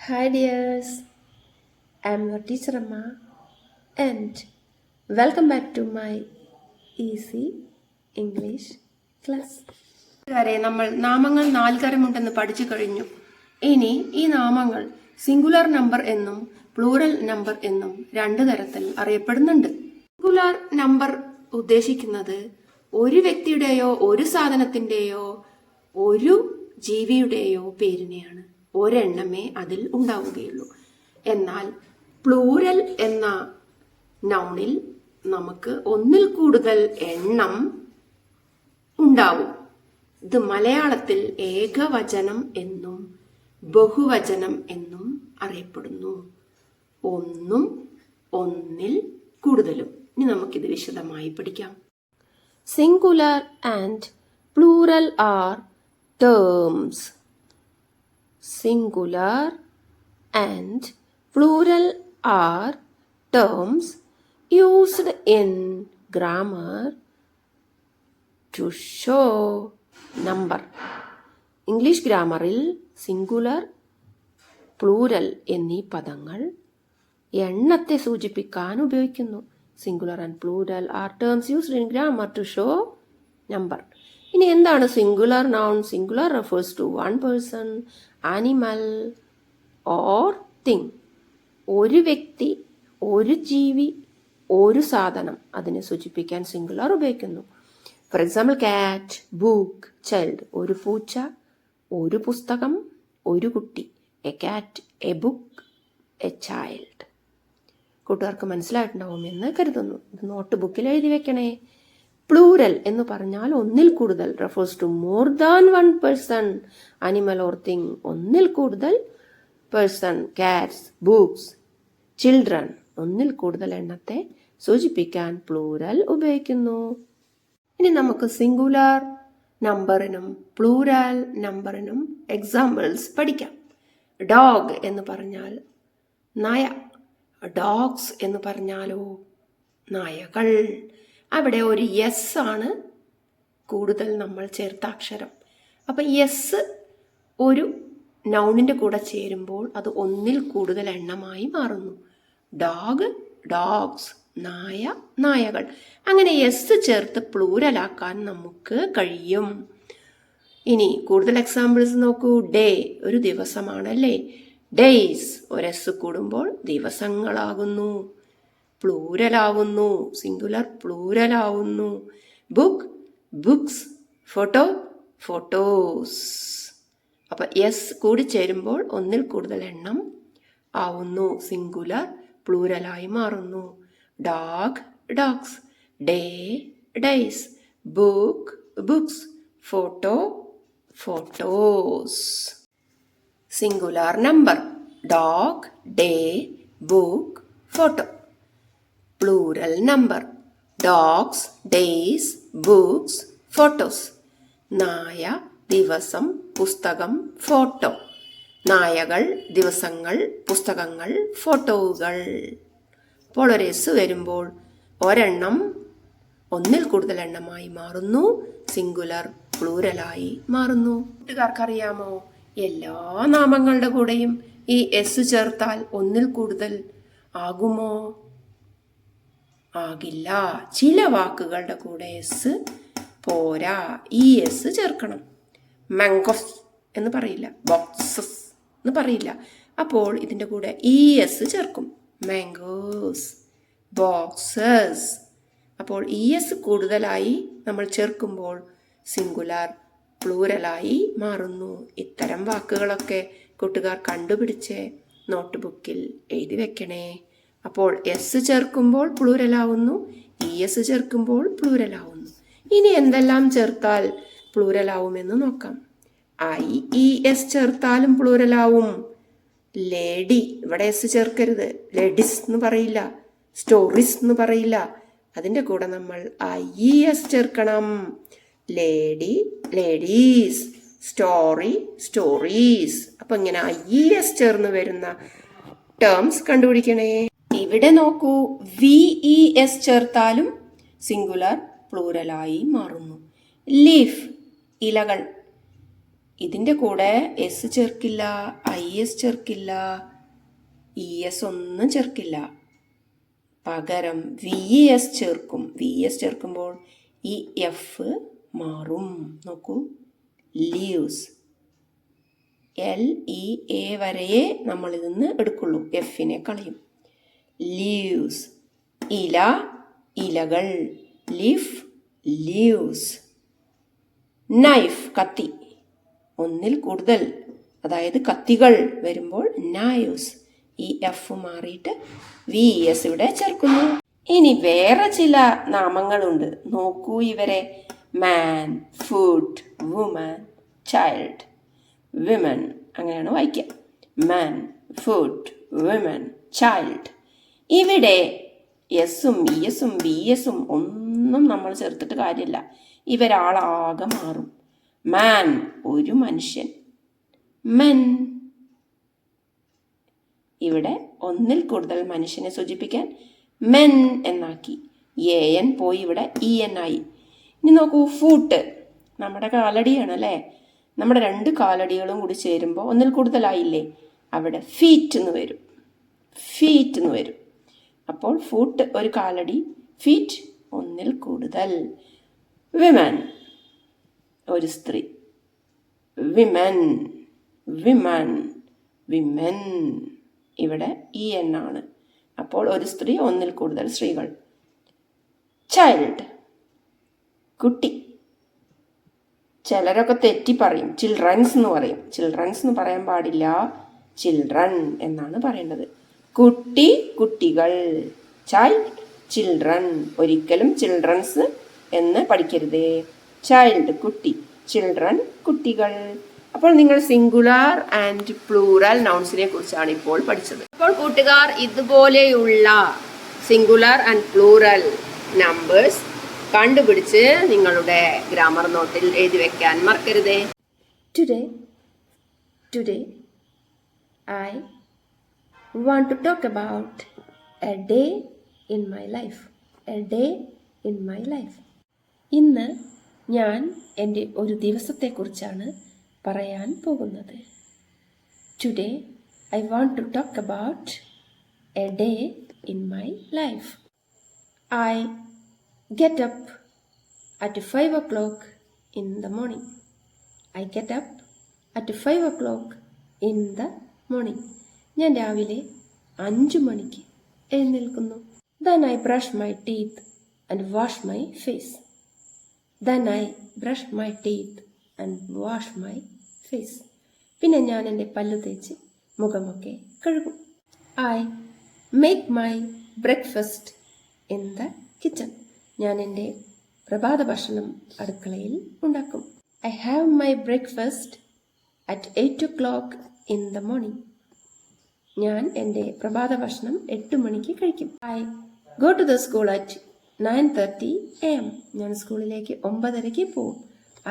Hi dears, I am your teacher Amma and welcome back to my easy English class. നമ്മൾ നാമങ്ങൾ 4 തരമുണ്ടെന്ന് പഠിച്ചു കഴിഞ്ഞു. ഇനി ഈ നാമങ്ങൾ സിംഗുലർ നമ്പർ എന്നും പ്ലൂറൽ നമ്പർ എന്നും 2 തരത്തിൽ അറിയപ്പെടുന്നുണ്ട്. സിംഗുലർ നമ്പർ ഉദ്ദേശിക്കുന്നത് ഒരു വ്യക്തിയുടെയോ ഒരു സാധനത്തിന്റെയോ ഒരു ജീവിയുടെയോ പേരിനെയാണ്. ഒരെണ്ണമേ അതിൽ ഉണ്ടാവുകയുള്ളൂ. എന്നാൽ പ്ലൂരൽ എന്ന നൗണിൽ നമുക്ക് ഒന്നിൽ കൂടുതൽ എണ്ണം ഉണ്ടാവും. ഇത് മലയാളത്തിൽ ഏകവചനം എന്നും ബഹുവചനം എന്നും അറിയപ്പെടുന്നു. ഒന്നും ഒന്നിൽ കൂടുതലും. ഇനി നമുക്കിത് വിശദമായി പഠിക്കാം. Singular and plural are terms. Singular and plural are terms used in grammar to show number. English ഗ്രാമറിൽ സിംഗുലർ, പ്ലൂരൽ എന്നീ പദങ്ങൾ എണ്ണത്തെ സൂചിപ്പിക്കാൻ ഉപയോഗിക്കുന്നു. Singular and plural are terms used in grammar to show number. ഇനി എന്താണ് singular noun? Singular refers to one person, animal or thing. ഒരു വ്യക്തി, ഒരു ജീവി, ഒരു സാധനം അതിനെ സൂചിപ്പിക്കാൻ സിംഗുലർ ഉപയോഗിക്കുന്നു. ഫോർ എക്സാമ്പിൾ കാറ്റ്, ബുക്ക്, ചൈൽഡ്. ഒരു പൂച്ച, ഒരു പുസ്തകം, ഒരു കുട്ടി. എ കാറ്റ്, എ ബുക്ക്, എ ചൈൽഡ്. കൂട്ടുകാർക്ക് മനസ്സിലായിട്ടുണ്ടാവുമെന്ന് കരുതുന്നു. ഇത് നോട്ട് ബുക്കിൽ എഴുതി വെക്കണേ. പ്ലൂരൽ എന്ന് പറഞ്ഞാൽ ഒന്നിൽ കൂടുതൽ, refers to more than one person, animal or thing. ഒന്നിൽ കൂടുതൽ പേഴ്സൺ, കാറ്റ്സ്, ബുക്സ്, ചിൽഡ്രൻ. ഒന്നിൽ കൂടുതൽ എണ്ണത്തെ സൂചിപ്പിക്കാൻ പ്ലൂരൽ ഉപയോഗിക്കുന്നു. ഇനി നമുക്ക് സിംഗുലർ നമ്പറിനും പ്ലൂരൽ നമ്പറിനും എക്സാമ്പിൾസ് പഠിക്കാം. ഡോഗ് എന്ന് പറഞ്ഞാൽ നായ, ഡോഗ്സ് എന്ന് പറഞ്ഞാലോ നായകൾ. അവിടെ ഒരു എസ് ആണ് കൂടുതൽ നമ്മൾ ചേർത്ത അക്ഷരം. അപ്പം എസ് ഒരു നൗണിൻ്റെ കൂടെ ചേരുമ്പോൾ അത് ഒന്നിൽ കൂടുതൽ എണ്ണമായി മാറുന്നു. ഡോഗ്, ഡോഗ്സ്, നായ, നായകൾ. അങ്ങനെ എസ് ചേർത്ത് പ്ലൂരലാക്കാൻ നമുക്ക് കഴിയും. ഇനി കൂടുതൽ എക്സാമ്പിൾസ് നോക്കൂ. ഡേ ഒരു ദിവസമാണല്ലേ. ഡേയ്സ് ഒരു എസ് കൂടുമ്പോൾ ദിവസങ്ങളാകുന്നു, പ്ലൂരലാവുന്നു. സിംഗുലർ പ്ലൂരലാവുന്നു. Book, books. Photo, photos. അപ്പം എസ് കൂടി ചേരുമ്പോൾ ഒന്നിൽ കൂടുതൽ എണ്ണം ആവുന്നു, സിംഗുലർ പ്ലൂരലായി മാറുന്നു. Dog, dogs. Day, days. Book, books. Photo, photos. Singular number dog, day, book, photo. Plural number dogs, days, books, photos. നായ, ദിവസം, പുസ്തകം, ഫോട്ടോ. നായകൾ, ദിവസങ്ങൾ, പുസ്തകങ്ങൾ, ഫോട്ടോകൾ. അപ്പോൾ ഒരു എസ് വരുമ്പോൾ ഒരെണ്ണം ഒന്നിൽ കൂടുതൽ എണ്ണമായി മാറുന്നു, സിംഗുലർ പ്ലൂരലായി മാറുന്നു. കൂട്ടുകാർക്കറിയാമോ, എല്ലാ നാമങ്ങളുടെ കൂടെയും ഈ എസ് ചേർത്താൽ ഒന്നിൽ കൂടുതൽ ആകുമോ? ആകില്ല. ചില വാക്കുകളുടെ കൂടെ എസ് പോരാ, ഈ എസ് ചേർക്കണം. മാംഗോസ് എന്ന് പറയില്ല, ബോക്സസ് എന്ന് പറയില്ല. അപ്പോൾ ഇതിൻ്റെ കൂടെ ഈ എസ് ചേർക്കും. Mangoes, boxes. അപ്പോൾ ഈ എസ് കൂടുതലായി നമ്മൾ ചേർക്കുമ്പോൾ സിംഗുലർ പ്ലൂരലായി മാറുന്നു. ഇത്തരം വാക്കുകളൊക്കെ കൂട്ടുകാർ കണ്ടുപിടിച്ച് നോട്ട് ബുക്കിൽ എഴുതി വെക്കണേ. അപ്പോൾ എസ് ചേർക്കുമ്പോൾ പ്ലൂരലാവുന്നു, ഇ എസ് ചേർക്കുമ്പോൾ പ്ലൂരലാവുന്നു. ഇനി എന്തെല്ലാം ചേർത്താൽ പ്ലൂരലാവുമെന്ന് നോക്കാം. ഐ ഇ എസ് ചേർത്താലും പ്ലൂരലാവും. ലേഡി, ഇവിടെ എസ് ചേർക്കരുത്. ലേഡീസ് എന്ന് പറയില്ല, സ്റ്റോറീസ് എന്ന് പറയില്ല. അതിൻ്റെ കൂടെ നമ്മൾ ഐ ഇ എസ് ചേർക്കണം. Lady, ladies. Story, stories. അപ്പം ഇങ്ങനെ ഐ ഇ എസ് ചേർന്ന് വരുന്ന ടേംസ് കണ്ടുപിടിക്കണേ. ഇവിടെ നോക്കൂ, വി ഇ എസ് ചേർത്താലും സിംഗുലർ പ്ലൂരലായി മാറുന്നു. ലീഫ്, ഇലകൾ. ഇതിൻ്റെ കൂടെ എസ് ചേർക്കില്ല, IS ചേർക്കില്ല, ES ഒന്നും ചേർക്കില്ല. പകരം VS ചേർക്കും. VS ചേർക്കുമ്പോൾ ഈ F മാറും. നോക്കൂ, ലീവ്സ്. LEA വരെയേ നമ്മൾ ഇതിന്ന് എടുക്കുള്ളൂ, Fനെ കളയും. ലീവ്സ്, ഇല, ഇലകൾ. Leaf, leaves. നൈഫ്, കത്തി. ഒന്നിൽ കൂടുതൽ, അതായത് കത്തികൾ വരുമ്പോൾ നൈവ്സ്. ഈ F മാറിയിട്ട് VS ഇവിടെ ചേർക്കുന്നു. ഇനി വേറെ ചില നാമങ്ങളുണ്ട്, നോക്കൂ ഇവരെ. മാൻ, ഫുഡ്, വുമൻ, ചൈൽഡ്, വിമൻ, അങ്ങനെയാണ് വായിക്കുക. മാൻ, ഫുഡ്, വിമൻ, ചൈൽഡ്. ഇവിടെ എസും ESും BSും ഒന്നും നമ്മൾ ചേർത്തിട്ട് കാര്യമില്ല, ഇവരാളാകെ മാറും. മാൻ, ഒരു മനുഷ്യൻ. മെൻ, ഇവിടെ ഒന്നിൽ കൂടുതൽ മനുഷ്യനെ സൂചിപ്പിക്കാൻ മെൻ എന്നാക്കി. AN പോയി ഇവിടെ EN ആയി. ഇനി നോക്കൂ, ഫൂട്ട്, നമ്മുടെ കാലടിയാണ് അല്ലേ. നമ്മുടെ 2 കാലടികളും കൂടി ചേരുമ്പോൾ ഒന്നിൽ കൂടുതലായില്ലേ, അവിടെ ഫീറ്റ് എന്ന് വരും. ഫീറ്റ് എന്ന് വരും. അപ്പോൾ ഫൂട്ട് ഒരു കാലടി, ഫീറ്റ് ഒന്നിൽ കൂടുതൽ. വിമൻ, ഒരു സ്ത്രീ. വിമൻ, വിമൻ, വിമൻ, ഇവിടെ EN ആണ്. അപ്പോൾ ഒരു സ്ത്രീ, ഒന്നിൽ കൂടുതൽ സ്ത്രീകൾ. ചൈൽഡ്, കുട്ടി. ചിലരൊക്കെ തെറ്റി പറയും, ചിൽഡ്രൻസ് എന്ന് പറയും. ചിൽഡ്രൻസ് എന്ന് പറയാൻ പാടില്ല, ചിൽഡ്രൻ എന്നാണ് പറയേണ്ടത്. കുട്ടി, കുട്ടികൾ. Child, children. ഒരിക്കലും ചിൽഡ്രൻസ് എന്ന് പഠിക്കരുതേ. ചൈൽഡ്, കുട്ടി. ചിൽഡ്രൻ, കുട്ടികൾ. അപ്പോൾ നിങ്ങൾ സിംഗുലാർ ആൻഡ് പ്ലൂറൽ നൗൺസിനെ കുറിച്ചാണ് ഇപ്പോൾ പഠിച്ചത്. അപ്പോൾ കൂട്ടുകാർ, ഇതുപോലെയുള്ള സിംഗുലാർ ആൻഡ് പ്ലൂറൽ നമ്പേഴ്സ് കണ്ടുപിടിച്ച് നിങ്ങളുടെ ഗ്രാമർ നോട്ടിൽ എഴുതി വെക്കാൻ മറക്കരുതേ. Today I want to talk about a day in my life. A day in my life. ഇന്ന് ഞാൻ എൻ്റെ ഒരു ദിവസത്തെക്കുറിച്ചാണ് പറയാൻ പോകുന്നത്. Today I want to talk about a day in my life. I get up at 5 o'clock in the morning. I get up at 5 o'clock in the morning. ഞാൻ രാവിലെ 5 മണിക്ക് എഴുന്നേൽക്കുന്നു. Then I brush my teeth and wash my face. Then I brush my teeth and wash my face. പിന്നെ ഞാൻ എൻ്റെ പല്ല് തേച്ച് മുഖമൊക്കെ കഴുകും. I make my breakfast in the kitchen. ഞാൻ എൻ്റെ പ്രഭാത ഭക്ഷണം അടുക്കളയിൽ ഉണ്ടാക്കും. I have my breakfast at 8 o'clock in the morning. ഞാൻ എൻ്റെ പ്രഭാത ഭക്ഷണം 8 മണിക്ക് കഴിക്കും. I go to the school at 9:30 AM. ഞാൻ സ്കൂളിലേക്ക് 9:30 പോകും.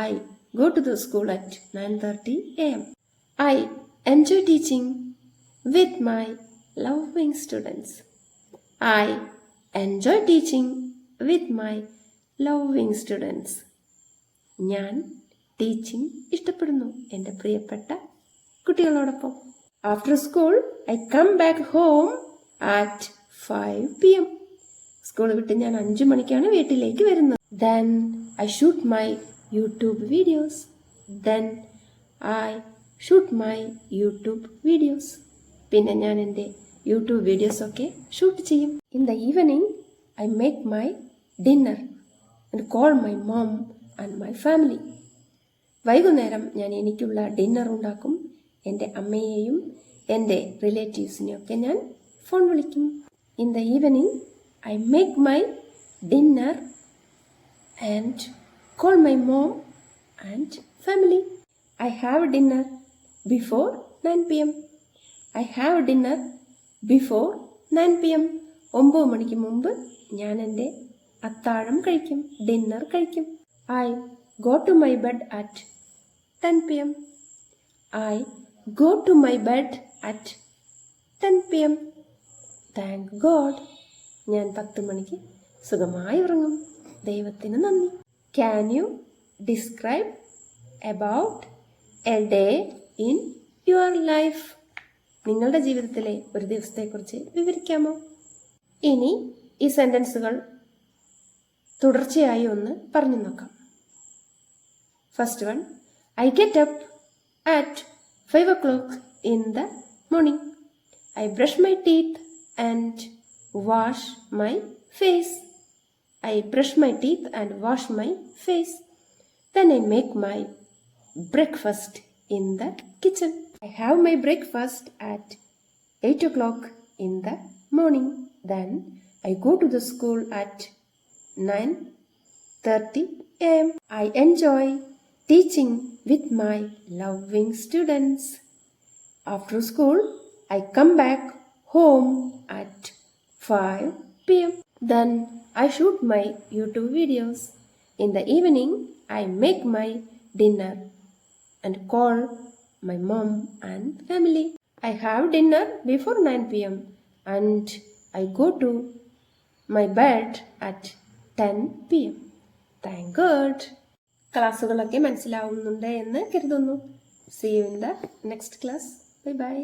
I go to the school at 9:30 AM. I enjoy teaching with my loving students. I enjoy teaching with my loving students. ഞാൻ ടീച്ചിങ് ഇഷ്ടപ്പെടുന്നു എൻ്റെ പ്രിയപ്പെട്ട കുട്ടികളോടൊപ്പം. After school, I come back home at 5 PM. School വിട്ട് ഞാൻ 5 മണിക്കാണ് വീട്ടിലേക്ക് വരുന്നത്. Then I shoot my YouTube videos. Then I shoot my YouTube videos. പിന്നെ ഞാൻ എൻ്റെ യൂട്യൂബ് വീഡിയോസൊക്കെ ഷൂട്ട് ചെയ്യും. In the evening, I make my dinner and call my mom and my family. വൈകുന്നേരം ഞാൻ എനിക്കുള്ള ഡിന്നർ ഉണ്ടാക്കും. എൻ്റെ അമ്മയെയും എൻ്റെ റിലേറ്റീവ്സിനെയൊക്കെ ഞാൻ ഫോൺ വിളിക്കും. In the evening, I make my dinner and call my mom and family. I have dinner before 9 PM. I have dinner before 9 PM. 9 മണിക്ക് മുമ്പ് ഞാൻ എൻ്റെ അത്താഴം കഴിക്കും, ഡിന്നർ കഴിക്കും. I go to my bed at 10 PM. I go to my bed at 10 PM. Thank God. ഞാൻ 10 മണിക്ക് സുഖമായി ഉറങ്ങും. ദൈവത്തിന് നന്ദി. Can you describe about A day in your life. നിങ്ങളുടെ ജീവിതത്തിലെ ഒരു ദിവസത്തെക്കുറിച്ച് വിവരിക്കാമോ? ഇനി ഈ സെൻറ്റൻസുകൾ തുടർച്ചയായി ഒന്ന് പറഞ്ഞു നോക്കാം. First one, I get up at 5 o'clock in the morning. I brush my teeth and wash my face. I brush my teeth and wash my face. Then I make my breakfast in the kitchen. I have my breakfast at 8 o'clock in the morning. Then I go to the school at 9:30 a.m. I enjoy teaching with my loving students. After school, I come back home at 5 p.m. Then I shoot my YouTube videos. In the evening, I make my dinner and call my mom and family. I have dinner before 9 p.m. and I go to my bed at 10 p.m. Thank God. ക്ലാസ്സുകളൊക്കെ മനസ്സിലാവുന്നുണ്ട് എന്ന് കരുതുന്നു. See you in the next class. Bye bye.